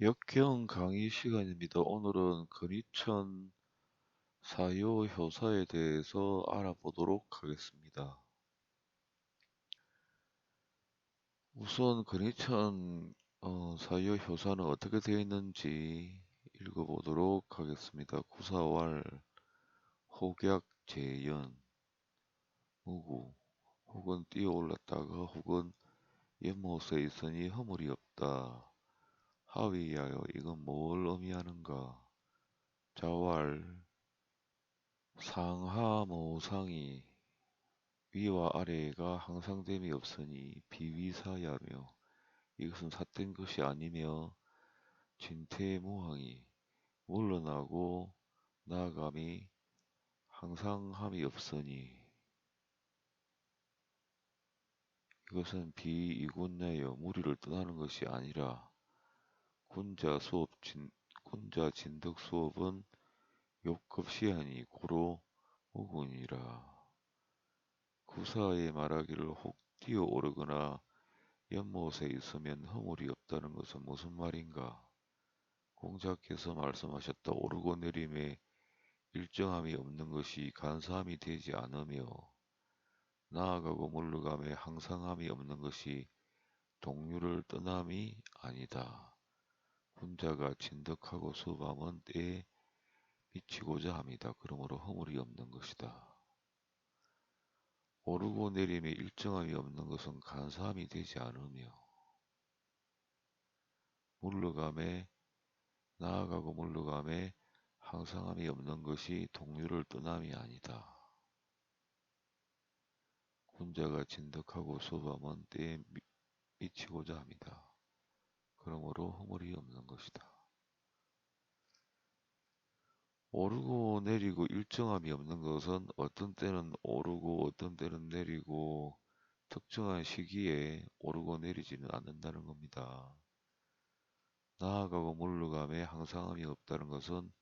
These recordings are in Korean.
역경 강의 시간입니다. 오늘은 근위천 사요 효사에 대해서 알아보도록 하겠습니다. 우선 근위천 사요 효사는 어떻게 되어 있는지 읽어보도록 하겠습니다. 구사왈, 혹약, 재연, 무구, 혹은 뛰어올랐다가 혹은 연못에 있으니 허물이 없다. 하위하여 이건 뭘 의미하는가? 자왈, 상하모상이 위와 아래가 항상됨이 없으니 비위사야며 이것은 삿된 것이 아니며 진퇴무항이 물러나고 나아감이 항상함이 없으니 이것은 비이군내여 무리를 떠나는 것이 아니라 군자 진덕 수업은 욕급시하니 고로 무군이라. 구사의 말하기를 혹 뛰어오르거나 연못에 있으면 허물이 없다는 것은 무슨 말인가? 공자께서 말씀하셨다. 오르고 내림에 일정함이 없는 것이 간사함이 되지 않으며 나아가고 물러감에 항상함이 없는 것이 동류를 떠남이 아니다. 군자가 진덕하고 수밤은 때에 미치고자 합니다. 그러므로 허물이 없는 것이다. 오르고 내림에 일정함이 없는 것은 간사함이 되지 않으며 물러감에 나아가고 물러감에 항상함이 없는 것이 동류를 떠남이 아니다. 군자가 진덕하고 수범은 때에 미치고자 합니다. 그러므로 허물이 없는 것이다. 오르고 내리고 일정함이 없는 것은 어떤 때는 오르고 어떤 때는 내리고 특정한 시기에 오르고 내리지는 않는다는 겁니다. 나아가고 물러감에 항상함이 없다는 것은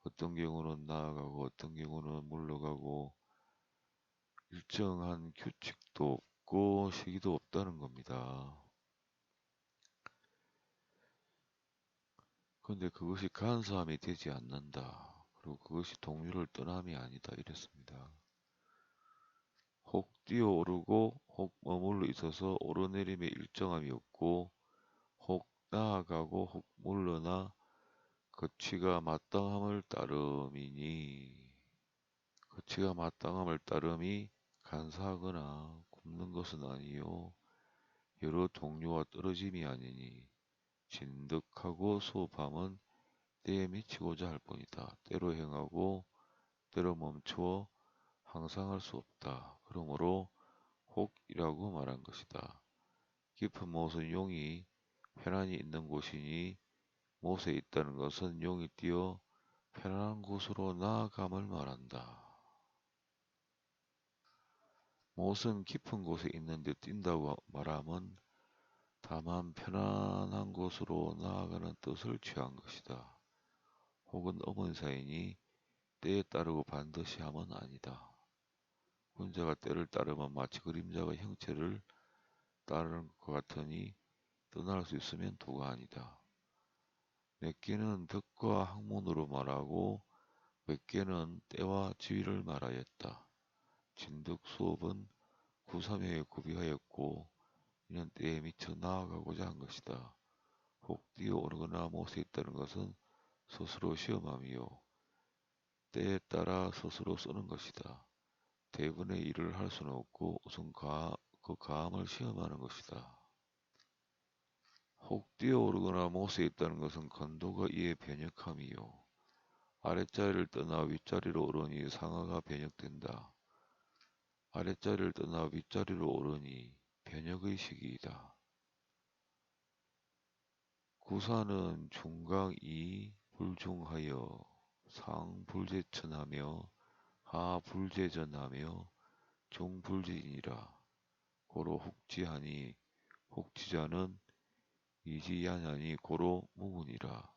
어떤 경우는 나아가고 어떤 경우는 물러가고 일정한 규칙도 없고 시기도 없다는 겁니다. 그런데 그것이 간사함이 되지 않는다. 그리고 그것이 동류를 떠남이 아니다. 이랬습니다. 혹 뛰어오르고 혹 머물러 있어서 오르내림에 일정함이 없고 혹 나아가고 혹 물러나 거치가 마땅함을 따름이니 거치가 마땅함을 따름이 간사하거나 굽는 것은 아니요 여러 동료와 떨어짐이 아니니 진득하고 소밤은 때에 미치고자 할 뿐이다. 때로 행하고 때로 멈추어 항상 할 수 없다. 그러므로 혹이라고 말한 것이다. 깊은 못은 용이 편안히 있는 곳이니 못에 있다는 것은 용이 뛰어 편안한 곳으로 나아감을 말한다. 못은 깊은 곳에 있는데 뛴다고 말함은 다만 편안한 곳으로 나아가는 뜻을 취한 것이다. 혹은 어문사이니 때에 따르고 반드시 함은 아니다. 군자가 때를 따르면 마치 그림자가 형체를 따르는 것 같으니 떠날 수 있으면 도가 아니다. 몇 개는 덕과 학문으로 말하고 몇 개는 때와 지위를 말하였다. 진덕 수업은 구삼회에 구비하였고 이는 때에 미쳐 나아가고자 한 것이다. 혹 뛰어오르거나 못에 있다는 것은 스스로 시험함이요 때에 따라 스스로 쓰는 것이다. 대부분의 일을 할 수는 없고 우선 그 가함을 시험하는 것이다. 혹 뛰어오르거나 못에 있다는 것은 건도가 이에 변역함이요 아랫자리를 떠나 윗자리로 오르니 상하가 변역된다. 아랫자리를 떠나 윗자리로 오르니 변역의 시기이다. 구사는 중강이 불중하여 상불제천하며 하불제전하며 중불제이니라. 고로 혹지하니 혹지자는 이지야냐니 고로 무문이라.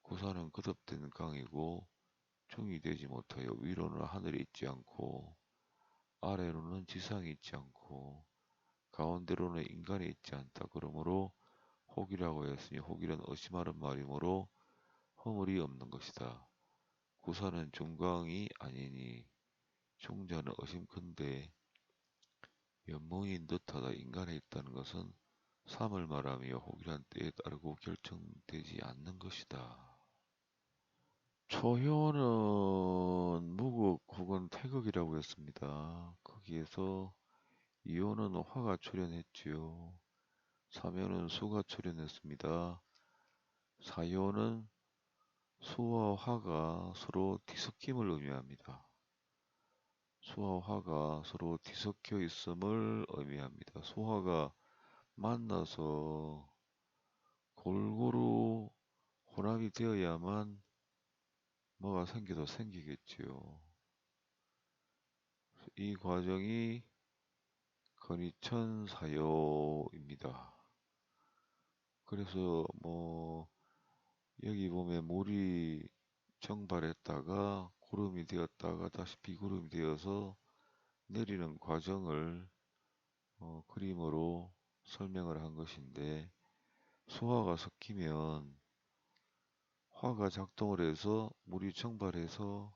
구사는 거듭된 강이고 중이 되지 못하여 위로는 하늘이 있지 않고 아래로는 지상이 있지 않고 가운데로는 인간이 있지 않다. 그러므로 혹이라고 했으니 혹이란 의심하는 말이므로 허물이 없는 것이다. 구사는 중광이 아니니 중자는 의심컨대 면목이 듯하다 인간에 있다는 것은 삼을 말하며 혹이란 때에 따르고 결정되지 않는 것이다. 초효는 무극 혹은 태극이라고 했습니다. 거기에서 이효는 화가 출현했지요. 삼효는 수가 출현했습니다. 사효는 수와 화가 서로 뒤섞임을 의미합니다. 수와 화가 서로 뒤섞여 있음을 의미합니다. 수화가 만나서 골고루 혼합이 되어야만 뭐가 생겨도 생기겠지요. 이 과정이 건이천사요입니다. 그래서 뭐 여기 보면 물이 정발했다가 구름이 되었다가 다시 비구름이 되어서 내리는 과정을 그림으로 설명을 한 것인데 수화가 섞이면 화가 작동을 해서 물이 정발해서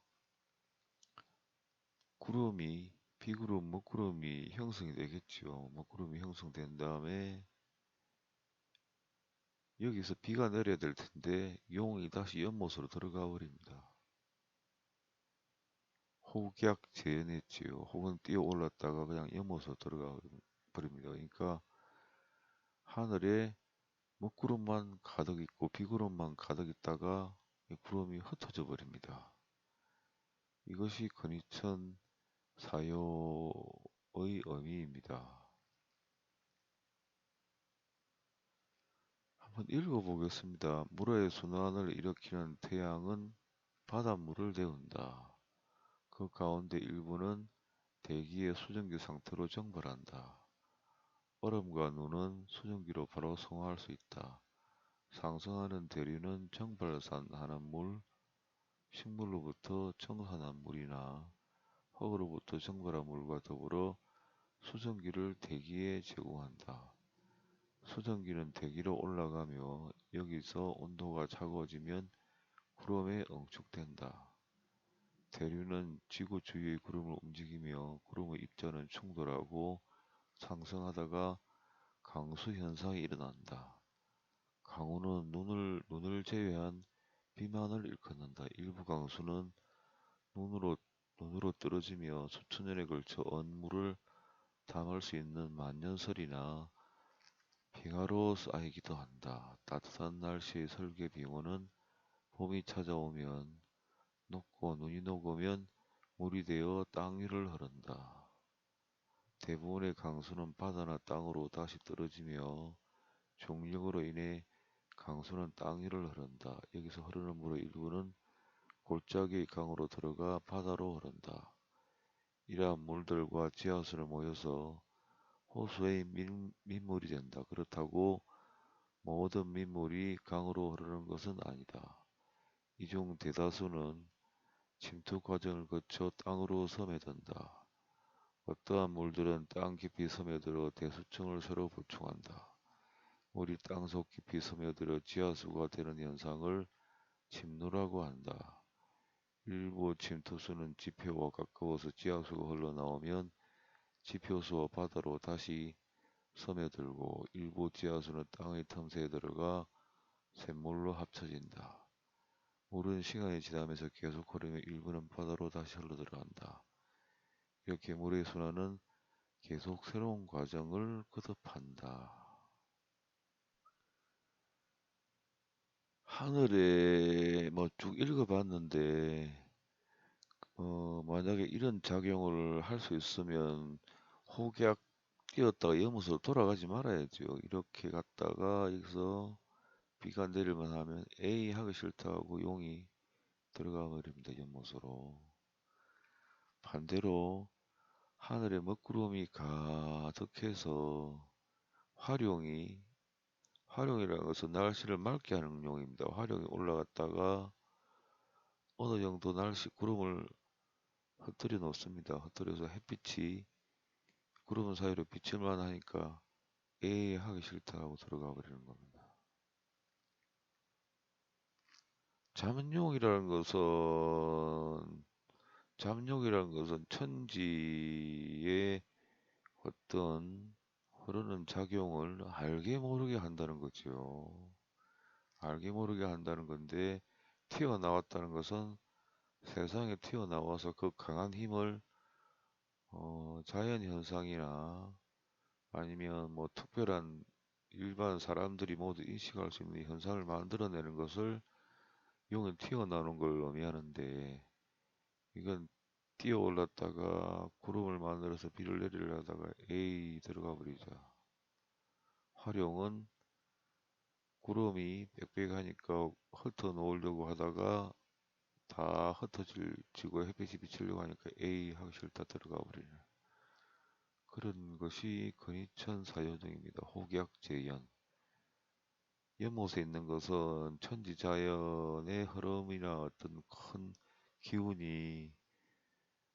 구름이 비구름, 먹구름이 형성이 되겠죠. 먹구름이 형성된 다음에 여기서 비가 내려야 될 텐데 용이 다시 연못으로 들어가 버립니다. 혹약 재현했지요. 혹은 뛰어 올랐다가 그냥 연못으로 들어가 버립니다. 그러니까 하늘에 먹구름만 가득 있고 비구름만 가득 있다가 이 구름이 흩어져 버립니다. 이것이 근위천 사요의 의미입니다. 한번 읽어보겠습니다. 물의 순환을 일으키는 태양은 바닷물을 데운다. 그 가운데 일부는 대기의 수증기 상태로 정발한다. 얼음과 눈은 수증기로 바로 성화할 수 있다. 상승하는 대류는 정발산하는 물, 식물로부터 청산한 물이나 흙으로부터 정발한 물과 더불어 수증기를 대기에 제공한다. 수증기는 대기로 올라가며 여기서 온도가 차가워지면 구름에 응축된다. 대류는 지구 주위의 구름을 움직이며 구름의 입자는 충돌하고 상승하다가 강수 현상이 일어난다. 강우는 눈을 제외한 비만을 일컫는다. 일부 강수는 눈으로 떨어지며 수천 년에 걸쳐 언물을 담을 수 있는 만년설이나 빙하로 쌓이기도 한다. 따뜻한 날씨의 설계 빙하는 봄이 찾아오면 녹고 눈이 녹으면 물이 되어 땅 위를 흐른다. 대부분의 강수는 바다나 땅으로 다시 떨어지며 중력으로 인해 강수는 땅 위를 흐른다. 여기서 흐르는 물의 일부는 골짜기 강으로 들어가 바다로 흐른다. 이러한 물들과 지하수를 모여서 호수의 민물이 된다. 그렇다고 모든 민물이 강으로 흐르는 것은 아니다. 이 중 대다수는 침투 과정을 거쳐 땅으로 스며든다. 어떠한 물들은 땅 깊이 스며들어 대수층을 새로 보충한다. 물이 땅속 깊이 스며들어 지하수가 되는 현상을 침노라고 한다. 일부 침투수는 지표와 가까워서 지하수가 흘러나오면 지표수와 바다로 다시 스며들고 일부 지하수는 땅의 틈새에 들어가 샘물로 합쳐진다. 물은 시간이 지나면서 계속 흐르며 일부는 바다로 다시 흘러들어간다. 이렇게 물의 순환은 계속 새로운 과정을 거듭한다. 하늘에 뭐 쭉 읽어봤는데 만약에 이런 작용을 할 수 있으면 혹약 뛰었다가 연못으로 돌아가지 말아야죠. 이렇게 갔다가 여기서 비가 내릴만 하면 에이 하기 싫다 하고 용이 들어가 버립니다. 연못으로. 반대로 하늘에 먹구름이 가득해서 활용이라는 것은 날씨를 맑게 하는 용입니다. 활용이 올라갔다가 어느 정도 날씨 구름을 흩뜨려 놓습니다. 흩뜨려서 햇빛이 구름 사이로 비칠만 하니까 에이 하기 싫다 하고 들어가 버리는 겁니다. 잠룡이라는 것은 잠룡이라는 것은 천지의 어떤 흐르는 작용을 알게 모르게 한다는 거죠. 알게 모르게 한다는 건데 튀어나왔다는 것은 세상에 튀어나와서 그 강한 힘을 자연 현상이나 아니면 뭐 특별한 일반 사람들이 모두 인식할 수 있는 현상을 만들어내는 것을 용은 튀어나오는 걸 의미하는데 이건 뛰어 올랐다가 구름을 만들어서 비를 내리려다가 에이 들어가 버리자. 활용은 구름이 빽빽하니까 흩어 놓으려고 하다가 다 흩어지고 햇빛이 비치려고 하니까 에이 하기 싫다 들어가 버리는 그런 것이 근위천 사요정입니다. 혹약재연. 연못에 있는 것은 천지자연의 흐름이나 어떤 큰 기운이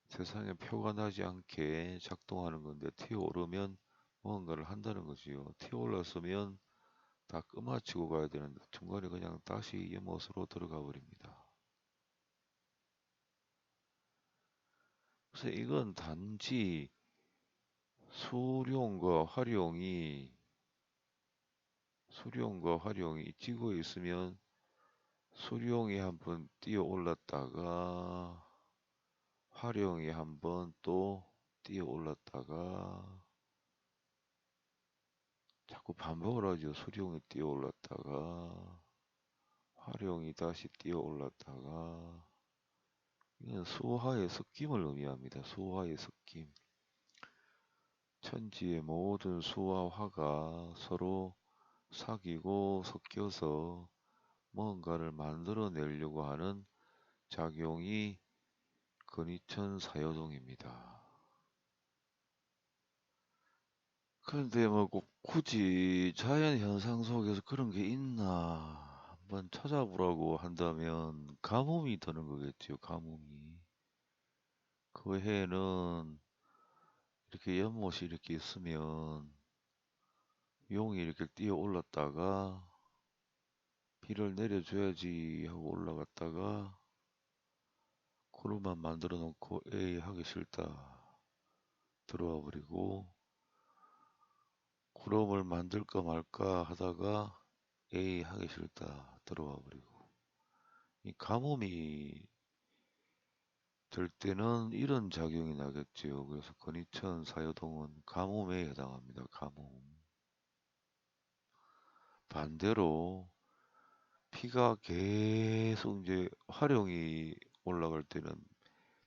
세상에 표가 나지 않게 작동하는 건데 튀어오르면 뭔가를 한다는 거지요. 튀어올랐으면 다 끝마치고 가야 되는데 중간에 그냥 다시 연못으로 들어가 버립니다. 그래서 이건 단지 수룡과 활용이 지구에 있으면 수룡이 한번 뛰어 올랐다가 활용이 한번 또 뛰어 올랐다가 자꾸 반복을 하죠. 수룡이 뛰어 올랐다가 활용이 다시 뛰어 올랐다가 이건 수화의 섞임을 의미합니다. 수화의 섞임. 천지의 모든 수와 화가 서로 사귀고 섞여서 뭔가를 만들어내려고 하는 작용이 근위천 사요동입니다. 그런데 뭐 꼭 굳이 자연 현상 속에서 그런 게 있나 한번 찾아보라고 한다면 가뭄이 드는 거겠죠. 가뭄이. 그 해에는 이렇게 연못이 이렇게 있으면 용이 이렇게 뛰어 올랐다가 비를 내려줘야지 하고 올라갔다가 구름만 만들어 놓고 에이 하기 싫다 들어와 버리고 구름을 만들까 말까 하다가 에이 하기 싫다 들어와 버리고 이 가뭄이 될 때는 이런 작용이 나겠지요. 그래서 근위천 사요동은 가뭄에 해당합니다. 가뭄. 반대로 피가 계속 이제 활용이 올라갈 때는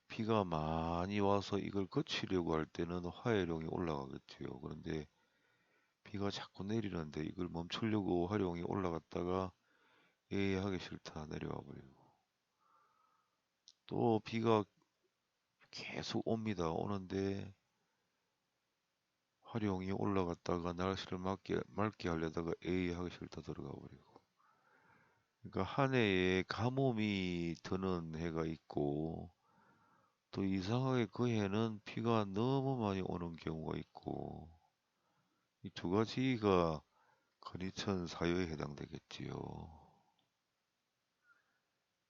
비가 많이 와서 이걸 거치려고 할 때는 화해령이 올라가겠지요. 그런데 비가 자꾸 내리는데 이걸 멈추려고 활용이 올라갔다가 에이 하기 싫다 내려와 버리고 또 비가 계속 옵니다. 오는데 활용이 올라갔다가 날씨를 맑게 하려다가 에이 하기 싫다 들어가 버리고 그러니까 한 해에 가뭄이 드는 해가 있고 또 이상하게 그 해는 비가 너무 많이 오는 경우가 있고 이 두 가지가 근위천 사유에 해당되겠지요.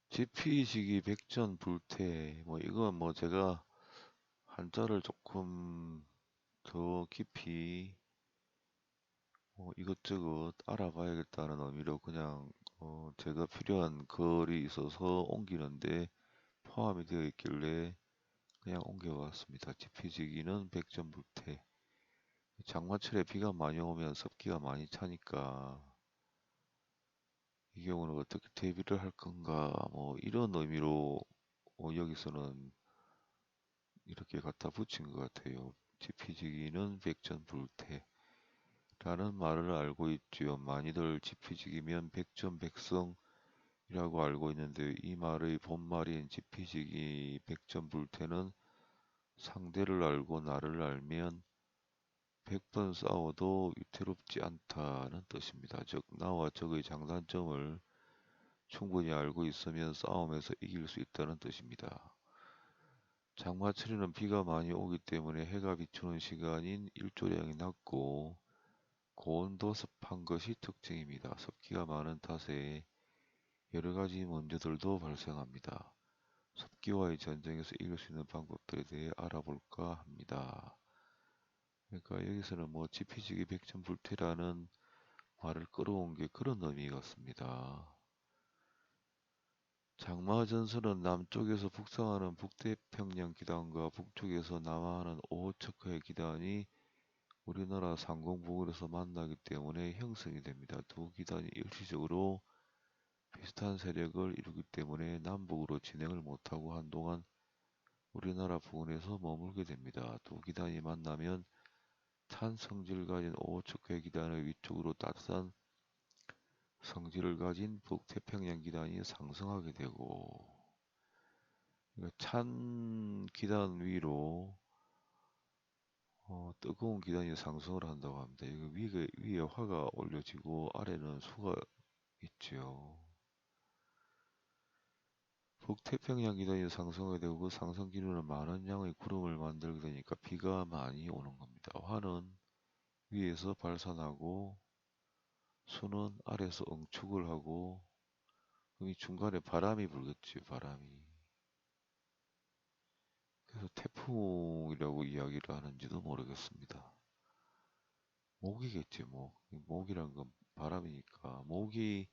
지피지기 백전불태 뭐 이건 뭐 제가 한자를 조금 더 깊이 이것저것 알아봐야겠다는 의미로 그냥 제가 필요한 글이 있어서 옮기는데 포함이 되어 있길래 그냥 옮겨왔습니다. 지피지기는 백전불태. 장마철에 비가 많이 오면 습기가 많이 차니까 이 경우는 어떻게 대비를 할 건가 뭐 이런 의미로 여기서는 이렇게 갖다 붙인 것 같아요. 지피지기는 백전불태 라는 말을 알고 있지요. 많이들 지피지기면 백전백성이라고 알고 있는데 이 말의 본말인 지피지기 백전불태는 상대를 알고 나를 알면 100번 싸워도 위태롭지 않다는 뜻입니다. 즉 나와 적의 장단점을 충분히 알고 있으면 싸움에서 이길 수 있다는 뜻입니다. 장마철에는 비가 많이 오기 때문에 해가 비추는 시간인 일조량이 낮고 고온도 습한 것이 특징입니다. 습기가 많은 탓에 여러 가지 문제들도 발생합니다. 습기와의 전쟁에서 이길 수 있는 방법들에 대해 알아볼까 합니다. 그러니까 여기서는 뭐 지피지기 백전불태라는 말을 끌어온 게 그런 의미 같습니다. 장마전선은 남쪽에서 북상하는 북태평양 기단과 북쪽에서 남하하는 오호츠크의 기단이 우리나라 상공부근에서 만나기 때문에 형성이 됩니다. 두 기단이 일시적으로 비슷한 세력을 이루기 때문에 남북으로 진행을 못하고 한동안 우리나라 부근에서 머물게 됩니다. 두 기단이 만나면 찬 성질을 가진 오호츠크의 기단의 위쪽으로 따뜻한 성질을 가진 북태평양 기단이 상승하게 되고, 그러니까 찬 기단 위로 뜨거운 기단이 상승을 한다고 합니다. 이거 위에 화가 올려지고 아래는 수가 있죠. 북태평양 기단이 상승하게 되고 그 상승 기류는 많은 양의 구름을 만들게 되니까 비가 많이 오는 겁니다. 화는 위에서 발산하고 수는 아래에서 응축을 하고, 이 중간에 바람이 불겠지, 바람이. 그래서 태풍이라고 이야기를 하는지도 모르겠습니다. 목이겠지, 목. 목이란 건 바람이니까. 목이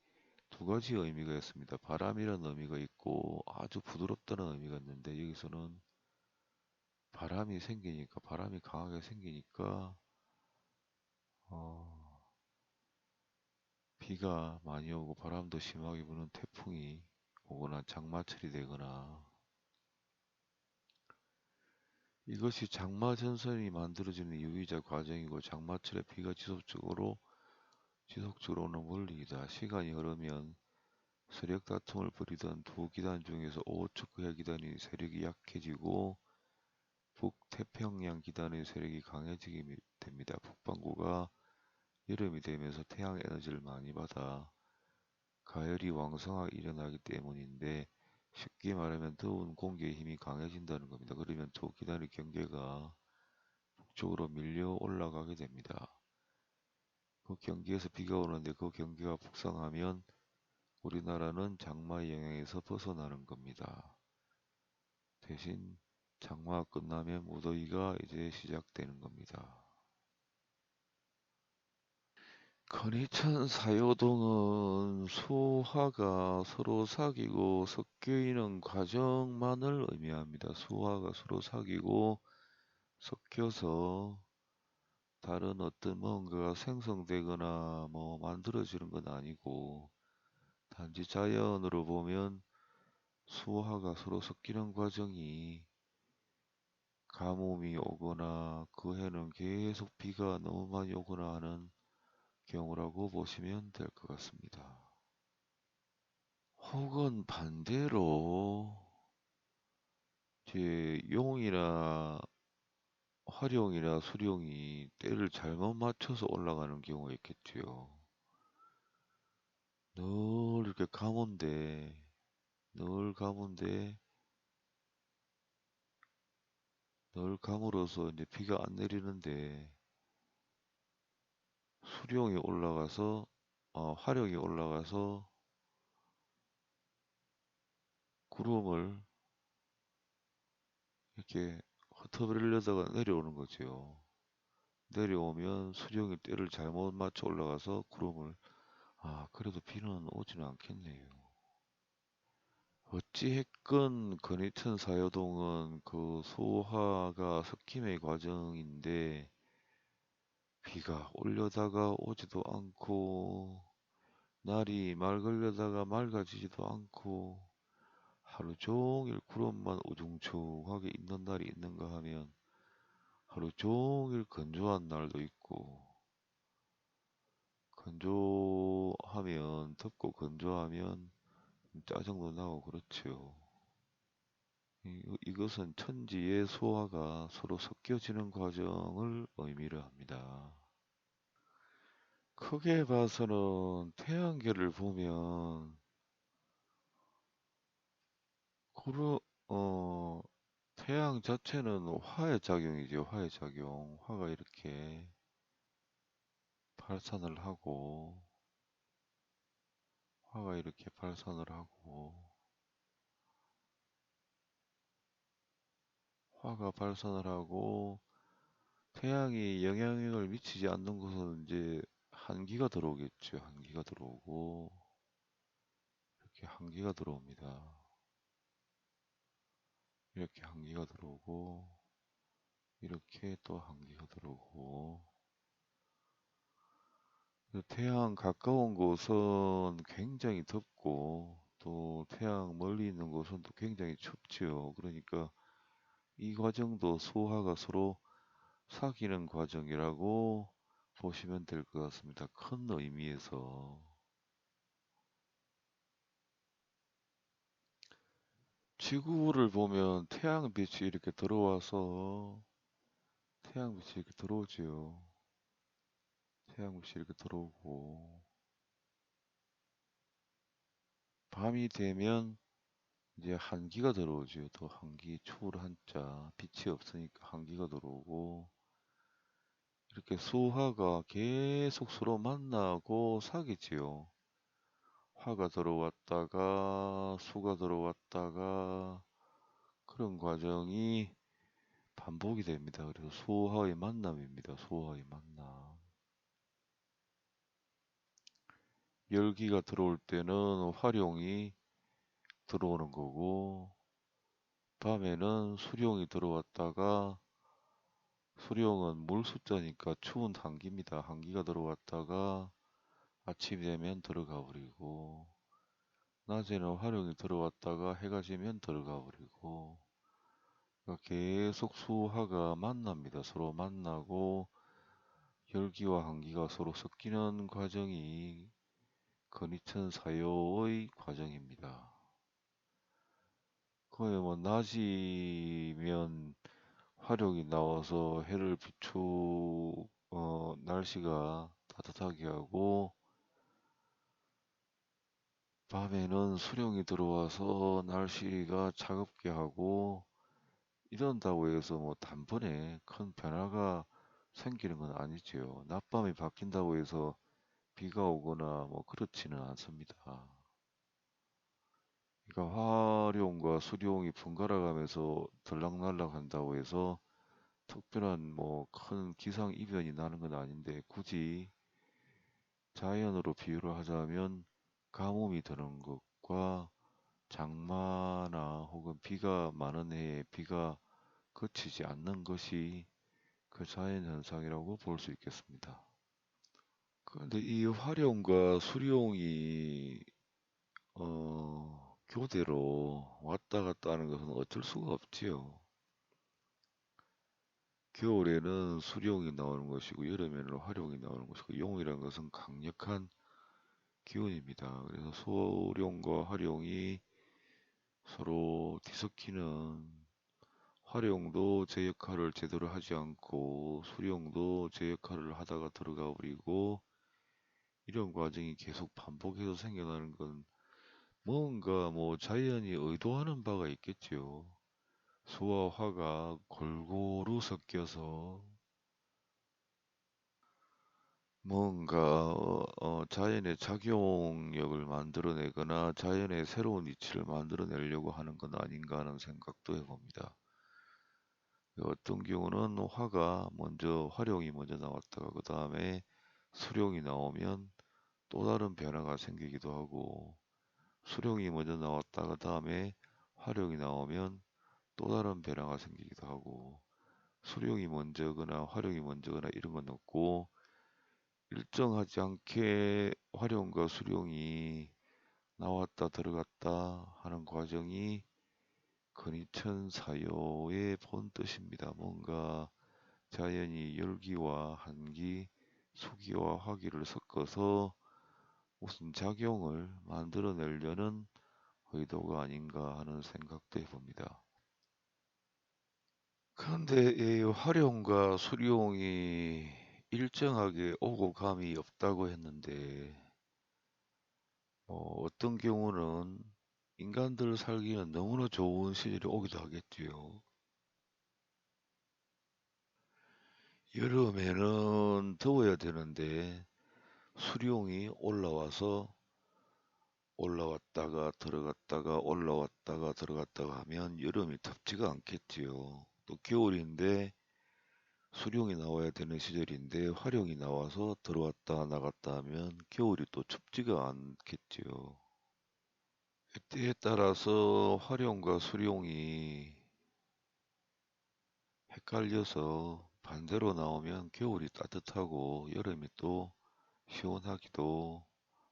두 가지 의미가 있습니다. 바람이라는 의미가 있고 아주 부드럽다는 의미가 있는데, 여기서는 바람이 생기니까, 바람이 강하게 생기니까 어, 비가 많이 오고 바람도 심하게 부는 태풍이 오거나 장마철이 되거나, 이것이 장마전선이 만들어지는 이유이자 과정이고, 장마철에 비가 지속적으로 오는 원리이다. 시간이 흐르면 세력 다툼을 벌이던 두 기단 중에서 오호츠크 기단의 세력이 약해지고 북태평양 기단의 세력이 강해지게 됩니다. 북반구가 여름이 되면서 태양 에너지를 많이 받아 가열이 왕성하게 일어나기 때문인데, 쉽게 말하면 더운 공기의 힘이 강해진다는 겁니다. 그러면 두 기단의 경계가 북쪽으로 밀려 올라가게 됩니다. 그 경계에서 비가 오는데 그 경계가 북상하면 우리나라는 장마의 영향에서 벗어나는 겁니다. 대신 장마가 끝나면 무더위가 이제 시작되는 겁니다. 건희천 사요동은 수화가 서로 사귀고 섞여있는 과정만을 의미합니다. 수화가 서로 사귀고 섞여서 다른 어떤 뭔가가 생성되거나 뭐 만들어지는 건 아니고, 단지 자연으로 보면 수화가 서로 섞이는 과정이 가뭄이 오거나 그 해는 계속 비가 너무 많이 오거나 하는 경우라고 보시면 될 것 같습니다. 혹은 반대로 이제 용이나 활용이나 수룡이 때를 잘못 맞춰서 올라가는 경우가 있겠지요. 늘 이렇게 가문데, 늘 가문데, 늘 감으로써 이제 비가 안 내리는데, 수룡이 올라가서, 화룡이 올라가서 구름을 이렇게 흩어버리려다가 내려오는 거죠. 내려오면 수령이 때를 잘못 맞춰 올라가서 구름을, 그래도 비는 오지는 않겠네요. 어찌했건 건희천 사요동은 그 소화가 섞임의 과정인데, 비가 오려다가 오지도 않고 날이 맑으려다가 맑아지지도 않고 하루 종일 구름만 우중충하게 있는 날이 있는가 하면 하루 종일 건조한 날도 있고, 건조하면, 덥고 건조하면 짜증도 나고 그렇지요. 이것은 천지의 소화가 서로 섞여지는 과정을 의미를 합니다. 크게 봐서는 태양계를 보면 구름, 태양 자체는 화의 작용이죠. 화의 작용. 화가 이렇게 발산을 하고, 화가 이렇게 발산을 하고, 화가 발산을 하고, 태양이 영향력을 미치지 않는 곳은 이제 한기가 들어오겠죠. 한기가 들어오고, 이렇게 한기가 들어옵니다. 이렇게 한기가 들어오고, 이렇게 또 한기가 들어오고, 태양 가까운 곳은 굉장히 덥고, 또 태양 멀리 있는 곳은 또 굉장히 춥지요. 그러니까 이 과정도 수화가 서로 사귀는 과정이라고 보시면 될 것 같습니다. 큰 의미에서. 지구를 보면 태양빛이 이렇게 들어와서 태양빛이 이렇게 들어오지요. 태양빛이 이렇게 들어오고 밤이 되면 이제 한기가 들어오지요. 또 한기, 추울 한자, 빛이 없으니까 한기가 들어오고 이렇게 수화가 계속 서로 만나고 사귀지요. 화가 들어왔다가 수가 들어왔다가 그런 과정이 반복이 됩니다. 그래서 수화의 만남입니다. 수화의 만남. 열기가 들어올 때는 화룡이 들어오는 거고, 밤에는 수룡이 들어왔다가, 수룡은 물 숫자니까 추운 한기입니다. 한기가 들어왔다가 아침이 되면 들어가 버리고, 낮에는 화룡이 들어왔다가 해가 지면 들어가 버리고, 그러니까 계속 수화가 만납니다. 서로 만나고, 열기와 한기가 서로 섞이는 과정이 근위천 사요의 과정입니다. 거의 뭐 낮이면 화력이 나와서 해를 날씨가 따뜻하게 하고 밤에는 수령이 들어와서 날씨가 차갑게 하고 이런다고 해서 뭐 단번에 큰 변화가 생기는 건 아니지요. 낮밤이 바뀐다고 해서 비가 오거나 뭐 그렇지는 않습니다. 그러니까 화룡과 수룡이 번갈아 가면서 들락날락 한다고 해서 특별한 뭐 큰 기상 이변이 나는 건 아닌데 굳이 자연으로 비유를 하자면 가뭄이 드는 것과 장마나 혹은 비가 많은 해에 비가 그치지 않는 것이 그 자연 현상이라고 볼 수 있겠습니다. 그런데 이 화룡과 수룡이 교대로 왔다 갔다 하는 것은 어쩔 수가 없지요. 겨울에는 수룡이 나오는 것이고 여름에는 활용이 나오는 것이고 용이라는 것은 강력한 기운입니다. 그래서 수룡과 활용이 서로 뒤섞이는 활용도 제 역할을 제대로 하지 않고 수룡도 제 역할을 하다가 들어가 버리고 이런 과정이 계속 반복해서 생겨나는 건 뭔가 뭐 자연이 의도하는 바가 있겠지요. 수와 화가 골고루 섞여서 뭔가 자연의 작용력을 만들어내거나 자연의 새로운 이치를 만들어내려고 하는 건 아닌가 하는 생각도 해봅니다. 어떤 경우는 화가 먼저 활용이 먼저 나왔다가 그 다음에 수룡이 나오면 또 다른 변화가 생기기도 하고 수룡이 먼저 나왔다가 그 다음에 활용이 나오면 또 다른 변화가 생기기도 하고 수룡이 먼저거나 활용이 먼저거나 이런 건 없고 일정하지 않게 활용과 수룡이 나왔다 들어갔다 하는 과정이 근위천 사요의 본 뜻입니다. 뭔가 자연이 열기와 한기, 수기와 화기를 섞어서 무슨 작용을 만들어내려는 의도가 아닌가 하는 생각도 해봅니다. 그런데 이 활용과 수룡이 일정하게 오고 감이 없다고 했는데 어떤 경우는 인간들 살기는 너무나 좋은 시절이 오기도 하겠지요. 여름에는 더워야 되는데 수룡이 올라와서 올라왔다가 들어갔다가 올라왔다가 들어갔다가 하면 여름이 덥지가 않겠지요. 또 겨울인데 수룡이 나와야 되는 시절인데 화룡이 나와서 들어왔다 나갔다 하면 겨울이 또 춥지가 않겠지요. 때에 따라서 화룡과 수룡이 헷갈려서 반대로 나오면 겨울이 따뜻하고 여름이 또 시원하기도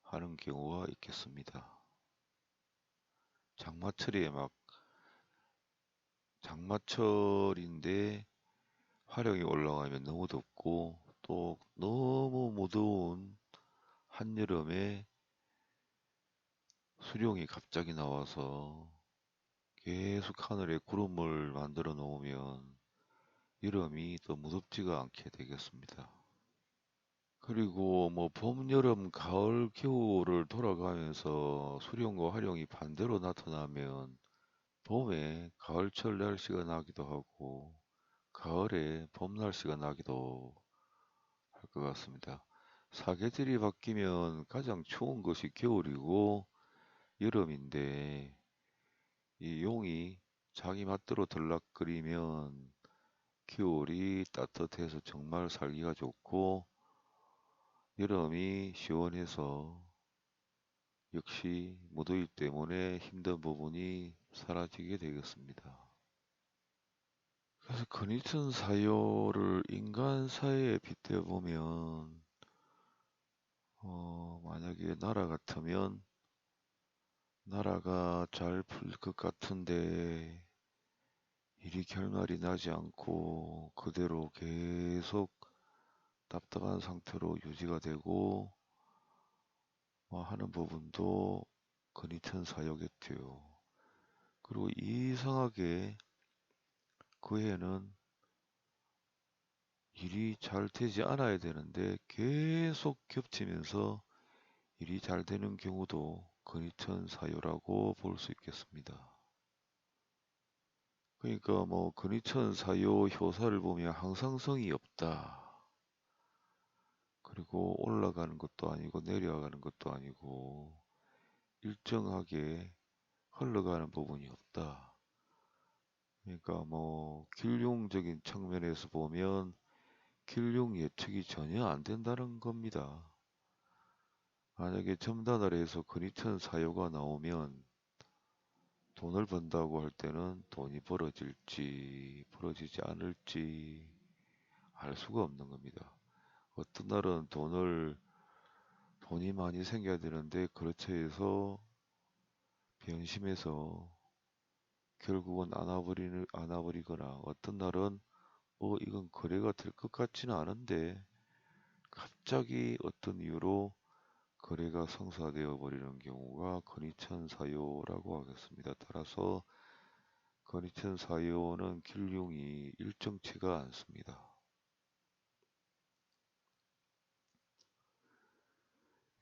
하는 경우가 있겠습니다. 장마철에 막 장마철인데 화령이 올라가면 너무 덥고 또 너무 무더운 한여름에 수령이 갑자기 나와서 계속 하늘에 구름을 만들어 놓으면 여름이 더 무덥지가 않게 되겠습니다. 그리고 뭐 봄, 여름, 가을, 겨울을 돌아가면서 수령과 화령이 반대로 나타나면 봄에 가을철 날씨가 나기도 하고 가을에 봄 날씨가 나기도 할 것 같습니다. 사계절이 바뀌면 가장 추운 것이 겨울이고 여름인데 이 용이 자기 맛대로 들락거리면 겨울이 따뜻해서 정말 살기가 좋고 여름이 시원해서 역시 무더위 때문에 힘든 부분이 사라지게 되겠습니다. 그래서 근위층 사유를 인간 사회에 빗대보면 만약에 나라 같으면 나라가 잘 풀릴 것 같은데 일이 결말이 나지 않고 그대로 계속 답답한 상태로 유지가 되고 하는 부분도 근위층 사유겠지요. 그리고 이상하게 그 해는 일이 잘 되지 않아야 되는데 계속 겹치면서 일이 잘 되는 경우도 근위천 사유라고 볼 수 있겠습니다. 그러니까 뭐 근위천 사유 효사를 보면 항상성이 없다. 그리고 올라가는 것도 아니고 내려가는 것도 아니고 일정하게 흘러가는 부분이 없다. 그러니까 뭐 길용적인 측면에서 보면 길용 예측이 전혀 안 된다는 겁니다. 만약에 첨단을 해서 근위천 사유가 나오면 돈을 번다고 할 때는 돈이 벌어질지 벌어지지 않을지 알 수가 없는 겁니다. 어떤 날은 돈이 많이 생겨야 되는데 그렇지 해서 변심해서 결국은 안 와버리거나 어떤 날은 이건 거래가 될 것 같지는 않은데 갑자기 어떤 이유로 거래가 성사되어 버리는 경우가 근위천 사유라고 하겠습니다. 따라서 근위천 사유는 길흉이 일정치가 않습니다.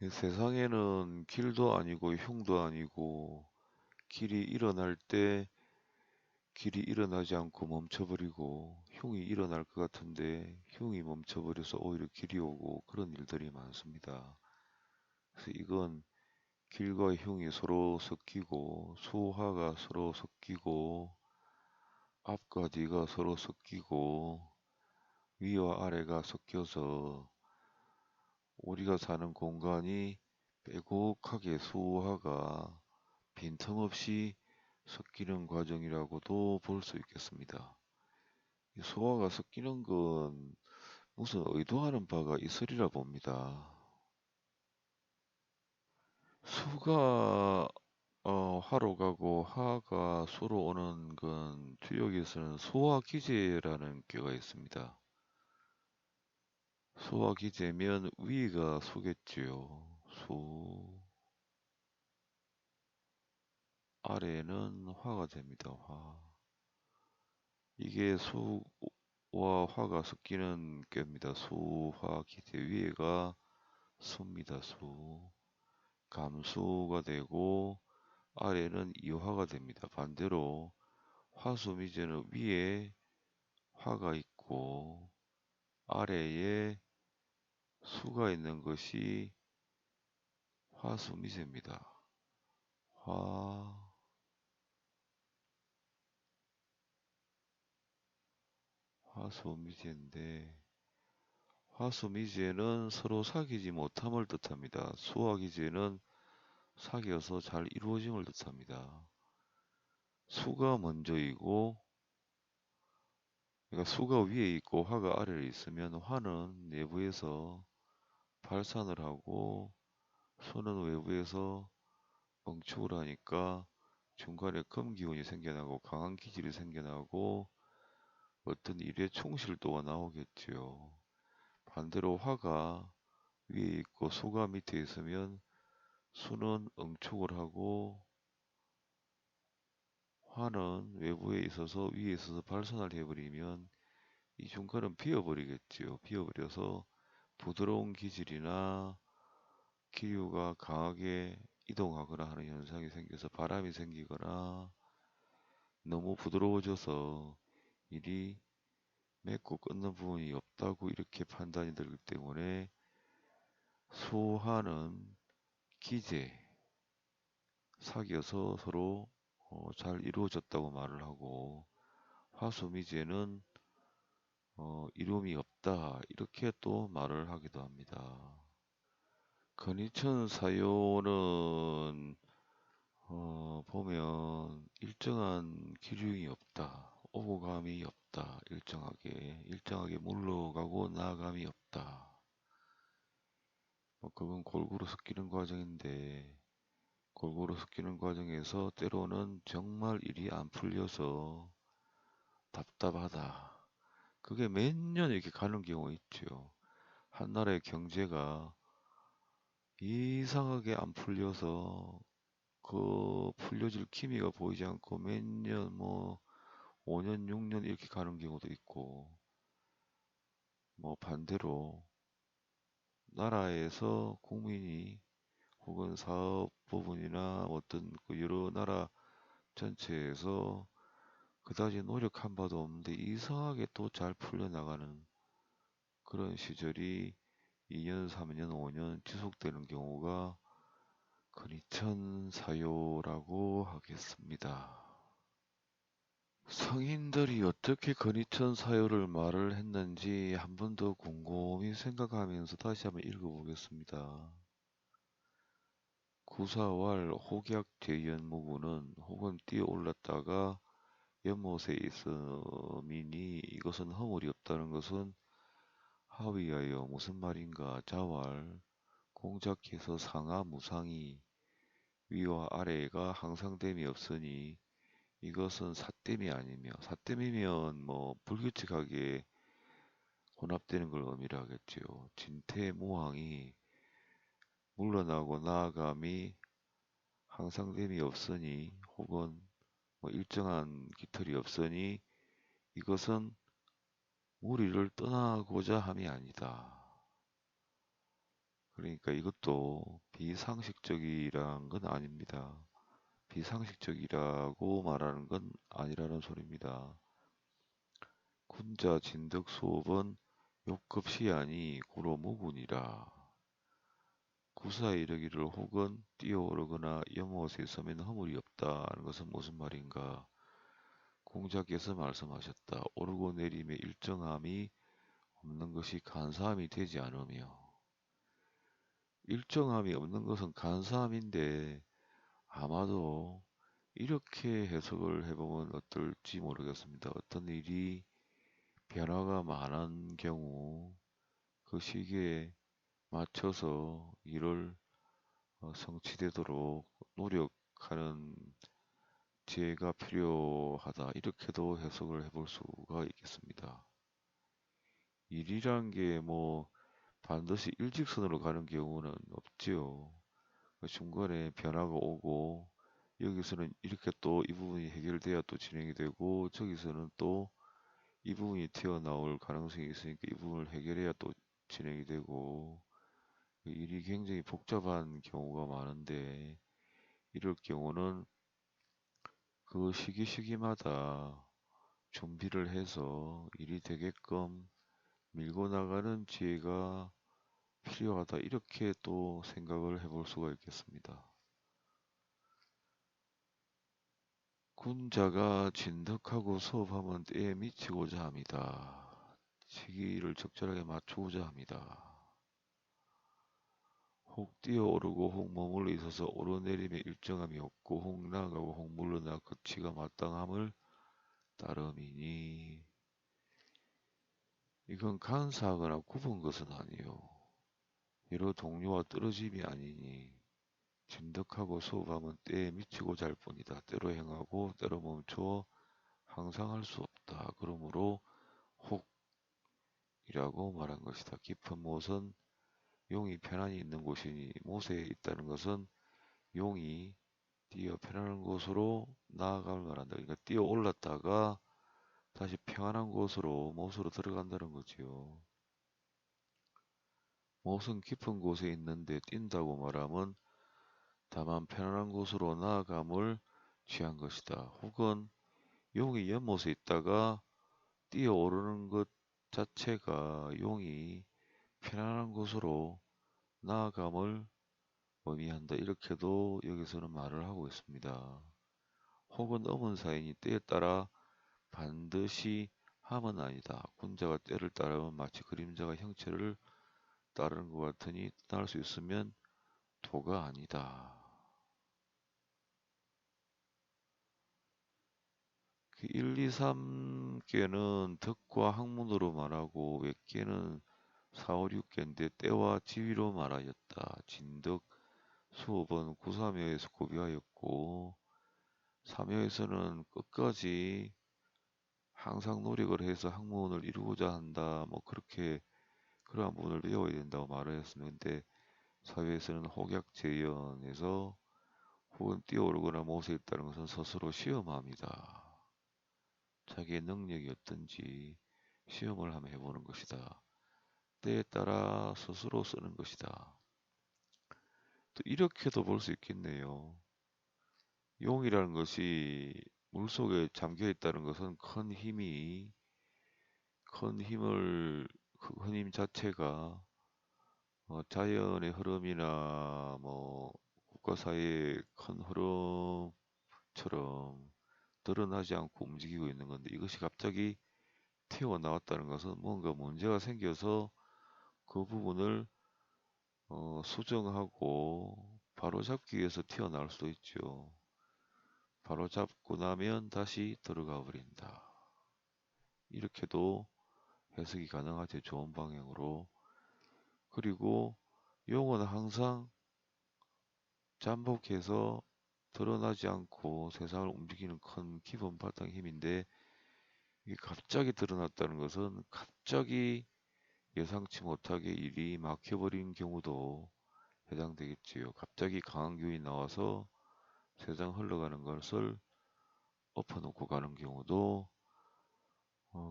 이 세상에는 길도 아니고 흉도 아니고 길이 일어날 때 길이 일어나지 않고 멈춰버리고 흉이 일어날 것 같은데 흉이 멈춰버려서 오히려 길이 오고 그런 일들이 많습니다. 그래서 이건 길과 흉이 서로 섞이고 수화가 서로 섞이고 앞과 뒤가 서로 섞이고 위와 아래가 섞여서 우리가 사는 공간이 빼곡하게 수화가 빈틈없이 섞이는 과정이라고도 볼 수 있겠습니다. 이 수화가 섞이는 건 무슨 의도하는 바가 있으리라 봅니다. 수가 화로 가고 하가 수로 오는 건 주역에서는 수화기제라는 꾀가 있습니다. 수화기제면 위가 수겠지요. 수 아래는 화가 됩니다. 화. 이게 수와 화가 섞이는 꾀입니다. 수화기제 위에가 수입니다. 수. 감수가 되고 아래는 이화가 됩니다. 반대로 화수미제는 위에 화가 있고 아래에 수가 있는 것이 화수미제입니다. 화, 화수미제인데, 화수미제는 서로 사귀지 못함을 뜻합니다. 수화기제는 사귀어서 잘 이루어짐을 뜻합니다. 수가 먼저이고, 그러니까 수가 위에 있고 화가 아래에 있으면 화는 내부에서 발산을 하고 수는 외부에서 응축을 하니까 중간에 금기운이 생겨나고 강한 기질이 생겨나고 어떤 일에 충실도가 나오겠지요. 반대로 화가 위에 있고 수가 밑에 있으면 수는 응축을 하고 화는 외부에 있어서 위에 있어서 발산을 해버리면 이 중간은 비어버리겠지요. 비어버려서 부드러운 기질이나 기류가 강하게 이동하거나 하는 현상이 생겨서 바람이 생기거나 너무 부드러워져서 일이 맺고 끊는 부분이 없다고 이렇게 판단이 들기 때문에 수화는 기재, 사귀어서 서로 잘 이루어졌다고 말을 하고 화수미제는 이름이 없다 이렇게 또 말을 하기도 합니다. 건의천 사요는 보면 일정한 기류이 없다. 오고 감이 없다. 일정하게 물러가고 나감이 없다. 뭐 그건 골고루 섞이는 과정인데 골고루 섞이는 과정에서 때로는 정말 일이 안 풀려서 답답하다. 그게 몇 년 이렇게 가는 경우 있죠. 한 나라의 경제가 이상하게 안 풀려서 그 풀려질 기미가 보이지 않고 몇 년, 뭐 5년, 6년 이렇게 가는 경우도 있고, 뭐 반대로 나라에서 국민이 혹은 사업 부분이나 어떤 그 여러 나라 전체에서 그다지 노력한 바도 없는데 이상하게 또 잘 풀려나가는 그런 시절이 2년, 3년, 5년 지속되는 경우가 근위천사요라고 하겠습니다. 성인들이 어떻게 근위천 사요를 말을 했는지 한 번 더 곰곰이 생각하면서 다시 한번 읽어보겠습니다. 구사왈 혹약제연무구는 혹은 뛰어올랐다가 연못에 있음이니 이것은 허물이 없다는 것은 하위하여 무슨 말인가 자왈 공작해서 상하 무상이 위와 아래가 항상됨이 없으니 이것은 사땜이 아니며 사땜이면 뭐 불규칙하게 혼합되는 걸 의미를 하겠지요. 진퇴무항이 물러나고 나아감이 항상됨이 없으니 혹은 뭐 일정한 깃털이 없으니 이것은 무리를 떠나고자 함이 아니다. 그러니까 이것도 비상식적이란 건 아닙니다. 비상식적이라고 말하는 건 아니라는 소리입니다. 군자 진덕 수업은 욕급시하니 고로무군이라. 구사에 이르기를 혹은 뛰어오르거나 연못에 있으면 허물이 없다는 것은 무슨 말인가? 공자께서 말씀하셨다. 오르고 내림의 일정함이 없는 것이 간사함이 되지 않으며 일정함이 없는 것은 간사함인데 아마도 이렇게 해석을 해보면 어떨지 모르겠습니다. 어떤 일이 변화가 많은 경우 그 시기에 맞춰서 일을 성취되도록 노력하는 지혜가 필요하다. 이렇게도 해석을 해볼 수가 있겠습니다. 일이란 게 뭐 반드시 일직선으로 가는 경우는 없지요. 그 중간에 변화가 오고 여기서는 이렇게 또 이 부분이 해결돼야 또 진행이 되고 저기서는 또 이 부분이 튀어나올 가능성이 있으니까 이 부분을 해결해야 또 진행이 되고 그 일이 굉장히 복잡한 경우가 많은데 이럴 경우는 그 시기마다 준비를 해서 일이 되게끔 밀고 나가는 지혜가 필요하다. 이렇게 또 생각을 해볼 수가 있겠습니다. 군자가 진득하고 수업하면 때에 미치고자 합니다. 시기를 적절하게 맞추고자 합니다. 혹 뛰어오르고 혹 머물러 있어서 오르내림에 일정함이 없고 혹 나아가고 혹 물러나 거치가 마땅함을 따름이니 이건 간사하거나 굽은 것은 아니요 여러 동료와 떨어짐이 아니니 진득하고 수업하면 때에 미치고자 할 뿐이다. 때로 행하고 때로 멈추어 항상 할 수 없다. 그러므로 혹이라고 말한 것이다. 깊은 못은 용이 편안히 있는 곳이니 못에 있다는 것은 용이 뛰어 편안한 곳으로 나아감을 말한다. 그러니까 뛰어 올랐다가 다시 평안한 곳으로 못으로 들어간다는 거지요. 못은 깊은 곳에 있는데 뛴다고 말하면 다만 편안한 곳으로 나아감을 취한 것이다. 혹은 용이 연못에 있다가 뛰어오르는 것 자체가 용이 편안한 곳으로 나아감을 의미한다. 이렇게도 여기서는 말을 하고 있습니다. 혹은 어문사인이 때에 따라 반드시 함은 아니다. 군자가 때를 따르면 마치 그림자가 형체를 따르는 것 같으니 따를 수 있으면 도가 아니다. 그 1, 2, 3개는 덕과 학문으로 말하고 몇 개는 4, 5, 6개인데 때와 지위로 말하였다. 진덕, 수업은 구사묘에서 고비하였고 사묘에서는 끝까지 항상 노력을 해서 학문을 이루고자 한다. 뭐 그렇게 그러한 부분을 배워야 된다고 말을 했습니다. 근데 사회에서는 혹약재연에서 혹은 뛰어오르거나 못에 있다는 것은 스스로 시험합니다. 자기의 능력이 어떤지 시험을 한번 해보는 것이다. 때에 따라 스스로 쓰는 것이다. 또 이렇게도 볼 수 있겠네요. 용이라는 것이 물속에 잠겨 있다는 것은 큰 힘을 큰 힘 자체가 자연의 흐름이나 뭐 국가 사회의 큰 흐름처럼 드러나지 않고 움직이고 있는 건데 이것이 갑자기 튀어나왔다는 것은 뭔가 문제가 생겨서 그 부분을 수정하고 바로잡기 위해서 튀어나올 수도 있죠. 바로잡고 나면 다시 들어가 버린다. 이렇게도 해석이 가능하죠. 좋은 방향으로. 그리고 용어는 항상 잠복해서 드러나지 않고 세상을 움직이는 큰 기본 바탕 힘인데 이게 갑자기 드러났다는 것은 갑자기 예상치 못하게 일이 막혀버린 경우도 해당되겠지요. 갑자기 강한 기운이 나와서 세상 흘러가는 것을 엎어놓고 가는 경우도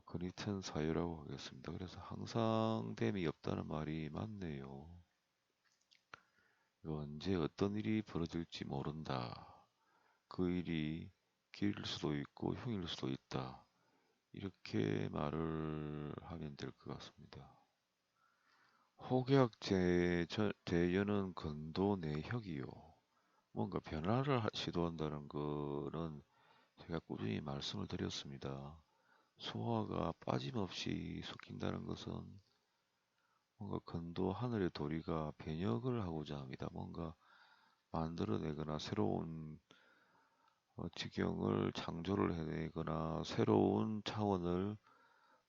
그리 튼 사유라고 하겠습니다. 그래서 항상 됨이 없다는 말이 맞네요. 언제 어떤 일이 벌어질지 모른다. 그 일이 길일 수도 있고 흉일 수도 있다. 이렇게 말을 하면 될 것 같습니다. 혹약 재연은 건도 내혁이요. 뭔가 변화를 시도한다는 거는 제가 꾸준히 말씀을 드렸습니다. 소화가 빠짐없이 섞인다는 것은 뭔가 건도 하늘의 도리가 변혁을 하고자 합니다. 뭔가 만들어내거나 새로운 지경을 창조를 해내거나 새로운 차원을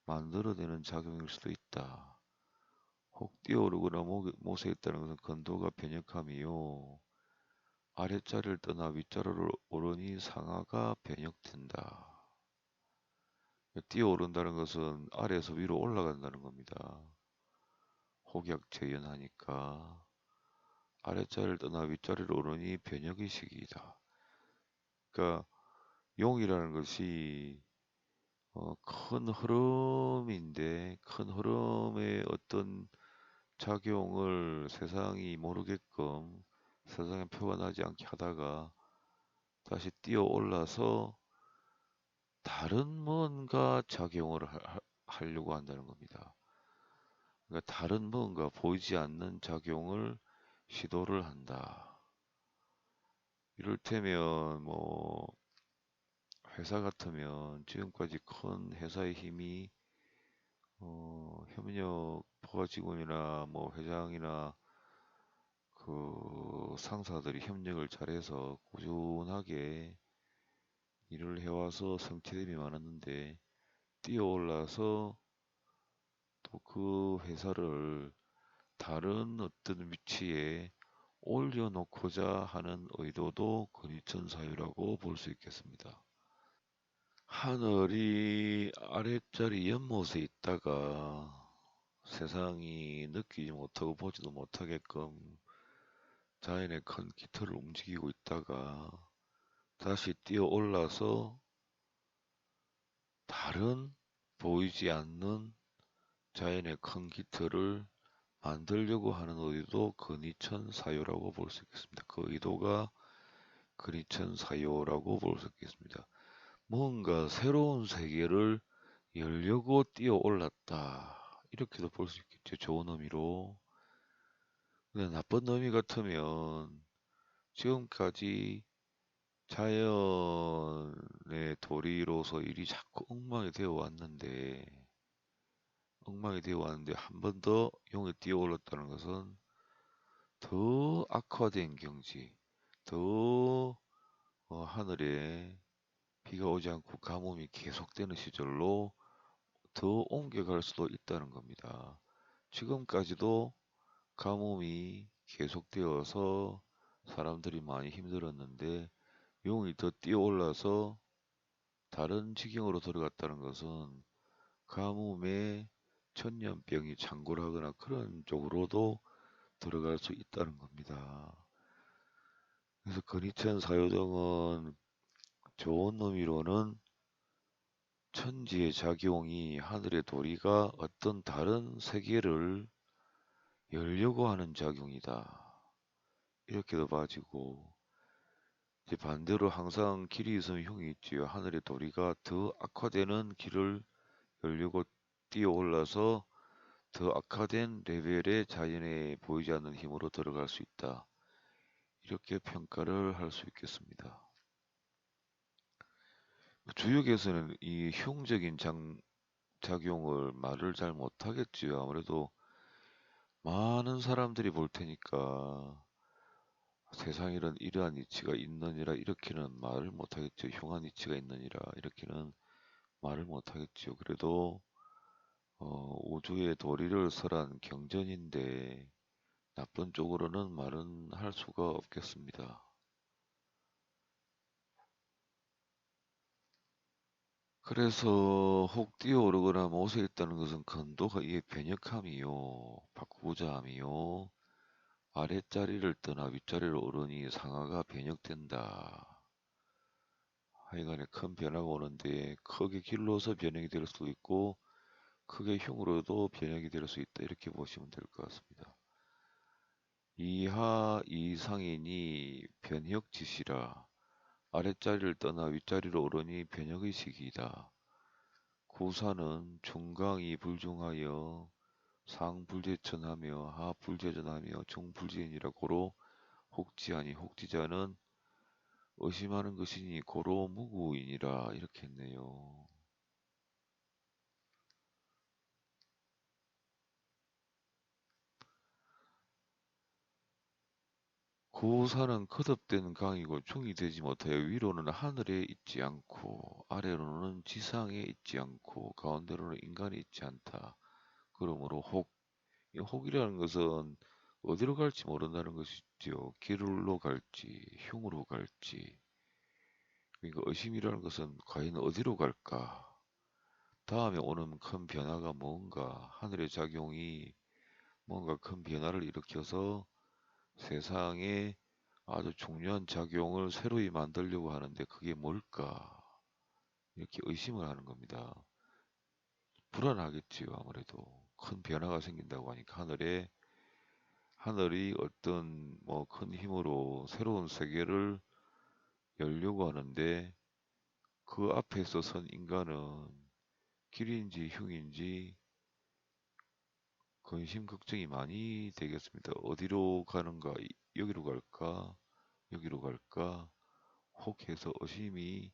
만들어내는 작용일 수도 있다. 혹 뛰어오르거나 못에 있다는 것은 건도가 변혁함이요. 아랫자리를 떠나 윗자리로 오르니 상하가 변혁된다. 뛰어오른다는 것은 아래에서 위로 올라간다는 겁니다. 혹약재연하니까 아랫자리를 떠나 윗자리로 오르니 변혁의 시기이다. 그러니까 용이라는 것이 큰 흐름인데 큰 흐름의 어떤 작용을 세상이 모르게끔 세상에 표현하지 않게 하다가 다시 뛰어 올라서 다른 뭔가 작용을 하려고 한다는 겁니다. 그러니까 다른 뭔가 보이지 않는 작용을 시도를 한다. 이를테면 뭐 회사 같으면 지금까지 큰 회사의 힘이 협력 부하 직원이나 뭐 회장이나 그 상사들이 협력을 잘해서 꾸준하게 일을 해와서 성취됨이 많았는데 뛰어올라서 또 그 회사를 다른 어떤 위치에 올려놓고자 하는 의도도 근위천사유라고 볼 수 있겠습니다. 하늘이 아랫자리 연못에 있다가 세상이 느끼지 못하고 보지도 못하게끔 자연의 큰 기틀을 움직이고 있다가 다시 뛰어 올라서 다른 보이지 않는 자연의 큰 기틀을 만들려고 하는 의도도 근위천사유라고 볼 수 있겠습니다. 그 의도가 근위천사유라고 볼 수 있겠습니다. 뭔가 새로운 세계를 열려고 뛰어 올랐다. 이렇게도 볼 수 있겠죠. 좋은 의미로. 근데 나쁜 의미 같으면 지금까지 자연의 도리로서 일이 자꾸 엉망이 되어 왔는데 한 번 더 용에 뛰어 올랐다는 것은 더 악화된 경지, 더 하늘에 비가 오지 않고 가뭄이 계속되는 시절로 더 옮겨갈 수도 있다는 겁니다. 지금까지도 가뭄이 계속되어서 사람들이 많이 힘들었는데 용이 더 뛰어올라서 다른 지경으로 들어갔다는 것은 가뭄에 천년병이 창궐하거나 그런 쪽으로도 들어갈 수 있다는 겁니다. 그래서 근위천 사유등은 좋은 의미로는 천지의 작용이 하늘의 도리가 어떤 다른 세계를 열려고 하는 작용이다. 이렇게도 봐지고 이제 반대로 항상 길이 있으면 흉이 있지요. 하늘의 도리가 더 악화되는 길을 열려고 뛰어올라서 더 악화된 레벨의 자연에 보이지 않는 힘으로 들어갈 수 있다. 이렇게 평가를 할 수 있겠습니다. 주역에서는 이 흉적인 작용을 말을 잘 못하겠지요. 아무래도 많은 사람들이 볼 테니까 세상에는 이러한 이치가 있느니라 이렇게는 말을 못하겠죠. 흉한 이치가 있느니라 이렇게는 말을 못하겠죠. 그래도 우주의 도리를 설한 경전인데 나쁜 쪽으로는 말은 할 수가 없겠습니다. 그래서 혹 뛰어오르거나 못에 있다는 것은 근도가 이에 변역함이요, 바꾸고자 함이요, 아랫자리를 떠나 윗자리로 오르니 상하가 변역된다. 하여간에 큰 변화가 오는데 크게 길러서 변형이 될 수도 있고 크게 흉으로도 변형이 될 수 있다. 이렇게 보시면 될 것 같습니다. 이하 이상이니 변혁지시라. 아랫자리를 떠나 윗자리로 오르니 변혁의 시기이다. 구사는 중강이 불중하여 상불제천하며 하불제전하며 중불지인이라 고로 혹지하니 혹지자는 의심하는 것이니 고로 무구인이라 이렇게 했네요. 고사는 거듭된 강이고 중이 되지 못하여 위로는 하늘에 있지 않고 아래로는 지상에 있지 않고 가운데로는 인간이 있지 않다. 그러므로 혹, 이 혹이라는 것은 어디로 갈지 모른다는 것이지요. 길로 갈지 흉으로 갈지. 그러니까 의심이라는 것은 과연 어디로 갈까? 다음에 오는 큰 변화가 뭔가 하늘의 작용이 뭔가 큰 변화를 일으켜서 세상에 아주 중요한 작용을 새로이 만들려고 하는데 그게 뭘까? 이렇게 의심을 하는 겁니다. 불안하겠지요, 아무래도. 큰 변화가 생긴다고 하니까 하늘이 어떤 뭐 큰 힘으로 새로운 세계를 열려고 하는데 그 앞에서 선 인간은 길인지 흉인지 근심 걱정이 많이 되겠습니다. 어디로 가는가? 여기로 갈까? 여기로 갈까? 혹해서 의심이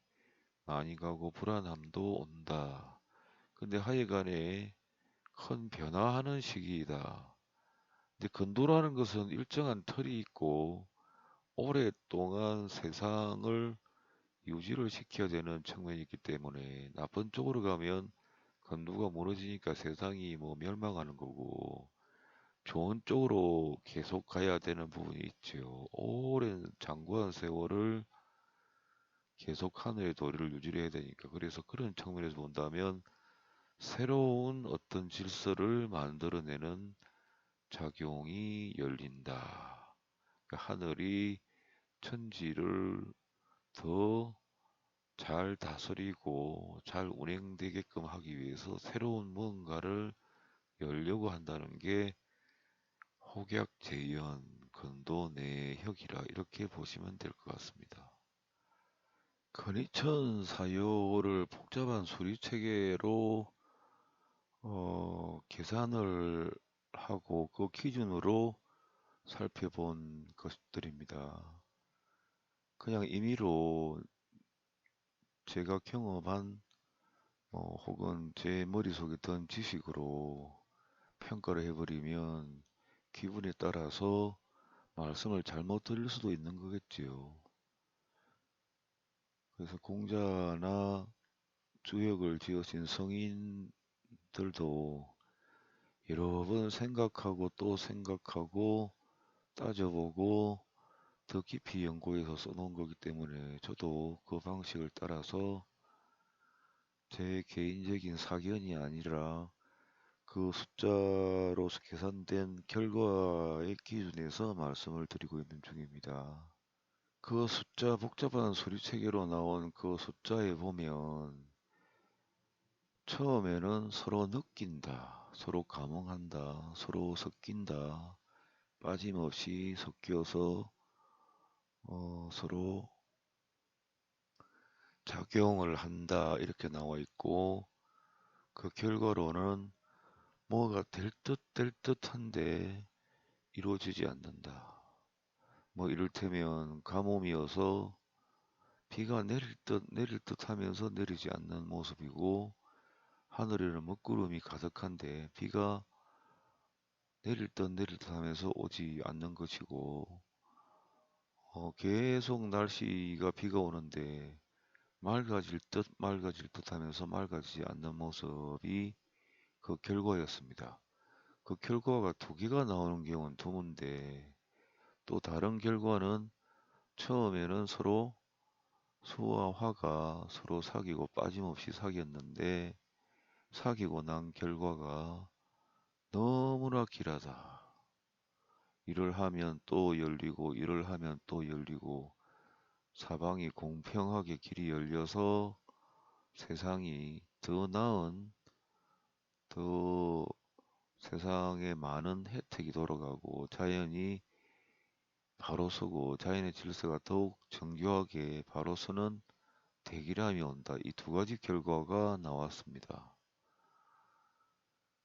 많이 가고 불안함도 온다. 근데 하여간에 큰 변화하는 시기이다. 근데 건도라는 것은 일정한 틀이 있고 오랫동안 세상을 유지를 시켜야 되는 측면이 있기 때문에 나쁜 쪽으로 가면 건도가 무너지니까 세상이 뭐 멸망하는 거고 좋은 쪽으로 계속 가야 되는 부분이 있죠. 오랜 장구한 세월을 계속 하늘의 도리를 유지해야 되니까 그래서 그런 측면에서 본다면 새로운 어떤 질서를 만들어내는 작용이 열린다. 그러니까 하늘이 천지를 더 잘 다스리고 잘 운행되게끔 하기 위해서 새로운 무언가를 열려고 한다는 게 혹약 재현, 근도 내혁이라 이렇게 보시면 될 것 같습니다. 근위천 사요를 복잡한 수리 체계로 계산을 하고 그 기준으로 살펴본 것들입니다. 그냥 임의로 제가 경험한 혹은 제 머릿속에 든 지식으로 평가를 해버리면 기분에 따라서 말씀을 잘못 드릴 수도 있는 거겠지요. 그래서 공자나 주역을 지으신 성인들도 여러 번 생각하고 또 생각하고 따져보고 더 깊이 연구해서 써놓은 거기 때문에 저도 그 방식을 따라서 제 개인적인 사견이 아니라 그 숫자로서 계산된 결과의 기준에서 말씀을 드리고 있는 중입니다. 그 숫자 복잡한 수리 체계로 나온 그 숫자에 보면 처음에는 서로 느낀다, 서로 감흥한다, 서로 섞인다, 빠짐없이 섞여서 서로 작용을 한다 이렇게 나와 있고 그 결과로는 뭐가 될 듯한데 이루어지지 않는다. 뭐 이를테면 가뭄이어서 비가 내릴 듯 하면서 내리지 않는 모습이고 하늘에는 먹구름이 가득한데 비가 내릴 듯 하면서 오지 않는 것이고 계속 날씨가 비가 오는데 맑아질 듯 하면서 맑아지지 않는 모습이 그 결과였습니다. 그 결과가 두 개가 나오는 경우는 드문데 또 다른 결과는 처음에는 서로 수와 화가 서로 사귀고 빠짐없이 사귀었는데 사귀고 난 결과가 너무나 길하다. 일을 하면 또 열리고 일을 하면 또 열리고 사방이 공평하게 길이 열려서 세상이 더 나은 더 세상에 많은 혜택이 돌아가고 자연이 바로 서고 자연의 질서가 더욱 정교하게 바로 서는 대기람이 온다. 이 두 가지 결과가 나왔습니다.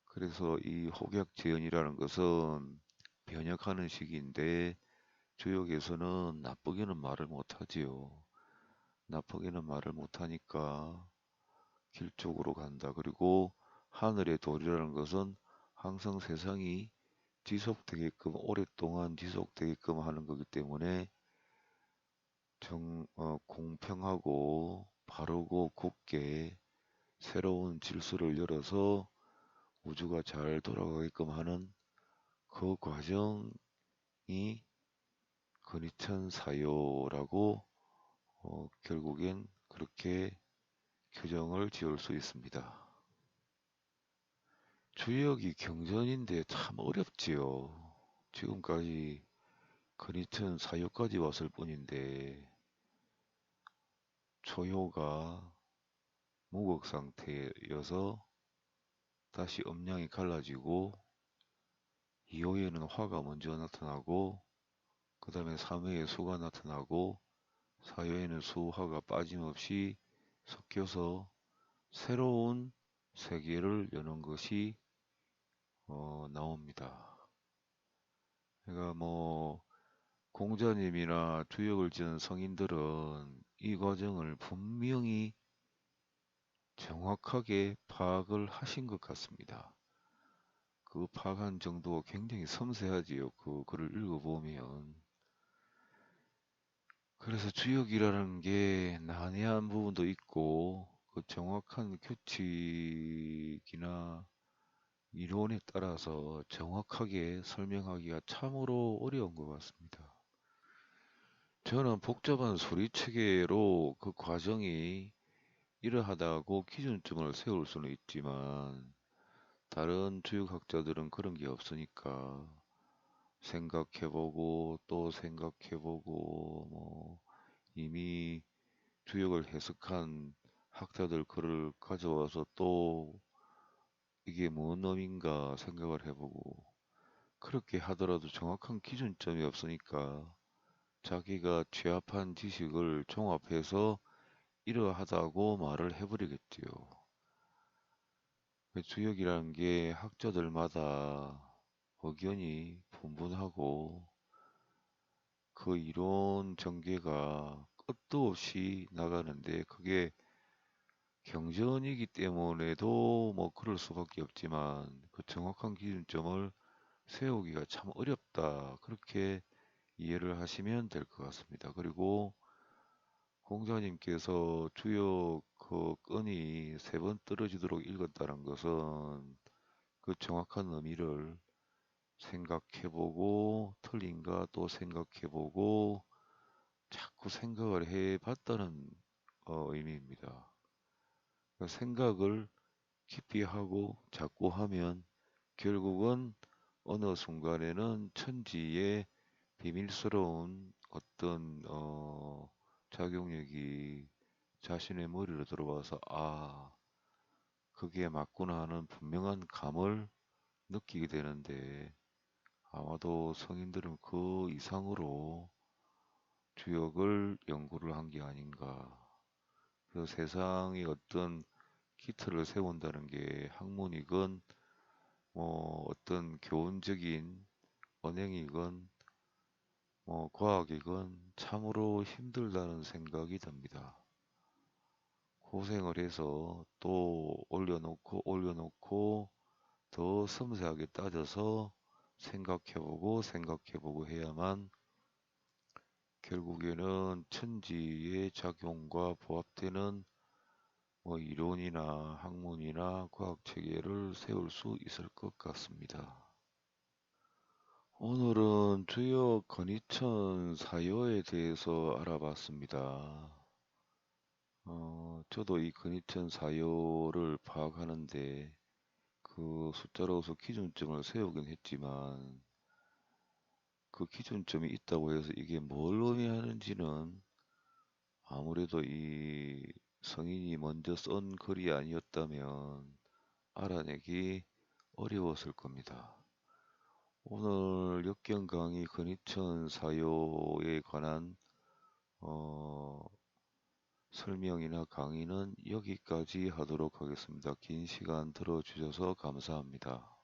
그래서 이 혹약재현이라는 것은 변역하는 시기인데 주역에서는 나쁘게는 말을 못하지요. 나쁘게는 말을 못하니까 길 쪽으로 간다. 그리고 하늘의 도리라는 것은 항상 세상이 지속되게끔 오랫동안 지속되게끔 하는 거기 때문에 공평하고 바르고 곱게 새로운 질서를 열어서 우주가 잘 돌아가게끔 하는 그 과정이 근위천 사요라고 결국엔 그렇게 규정을 지을 수 있습니다. 주역이 경전인데 참 어렵지요. 지금까지 근위천 사요까지 왔을 뿐인데 초효가 무극 상태여서 다시 음량이 갈라지고 2호에는 화가 먼저 나타나고 그 다음에 3회에 수가 나타나고 4회에는 수화가 빠짐없이 섞여서 새로운 세계를 여는 것이 나옵니다. 그러니까 뭐 공자님이나 주역을 지은 성인들은 이 과정을 분명히 정확하게 파악을 하신 것 같습니다. 그 파악한 정도가 굉장히 섬세하지요. 그 글을 읽어보면. 그래서 주역이라는 게 난해한 부분도 있고, 그 정확한 규칙이나 이론에 따라서 정확하게 설명하기가 참으로 어려운 것 같습니다. 저는 복잡한 소리체계로 그 과정이 이러하다고 기준점을 세울 수는 있지만, 다른 주역학자들은 그런 게 없으니까, 생각해보고 또 생각해보고 뭐 이미 주역을 해석한 학자들 글을 가져와서 또 이게 뭔 의미인가 생각을 해보고 그렇게 하더라도 정확한 기준점이 없으니까 자기가 취합한 지식을 종합해서 이러하다고 말을 해버리겠지요. 주역이라는 게 학자들마다 의견이 분분하고 그 이론 전개가 끝도 없이 나가는데 그게 경전이기 때문에도 뭐 그럴 수밖에 없지만 그 정확한 기준점을 세우기가 참 어렵다. 그렇게 이해를 하시면 될 것 같습니다. 그리고 공자님께서 주요 그 끈이 세 번 떨어지도록 읽었다는 것은 그 정확한 의미를 생각해보고 틀린가 또 생각해보고 자꾸 생각을 해봤다는 의미입니다. 그러니까 생각을 깊이 하고 자꾸 하면 결국은 어느 순간에는 천지의 비밀스러운 어떤 작용력이 자신의 머리로 들어와서 아, 그게 맞구나 하는 분명한 감을 느끼게 되는데 아마도 성인들은 그 이상으로 주역을 연구를 한 게 아닌가. 그래서 세상에 어떤 기틀을 세운다는 게 학문이건 뭐 어떤 교훈적인 언행이건 뭐 과학이건 참으로 힘들다는 생각이 듭니다. 고생을 해서 또 올려놓고 더 섬세하게 따져서 생각해보고 해야만 결국에는 천지의 작용과 부합되는 뭐 이론이나 학문이나 과학 체계를 세울 수 있을 것 같습니다. 오늘은 주요 건희천 사요에 대해서 알아봤습니다. 저도 이 건희천 사요를 파악하는데 그 숫자로서 기준점을 세우긴 했지만 그 기준점이 있다고 해서 이게 뭘 의미하는지는 아무래도 이 성인이 먼저 쓴 글이 아니었다면 알아내기 어려웠을 겁니다. 오늘 역경 강의 근위천 사요에 관한 어, 설명이나 강의는 여기까지 하도록 하겠습니다. 긴 시간 들어주셔서 감사합니다.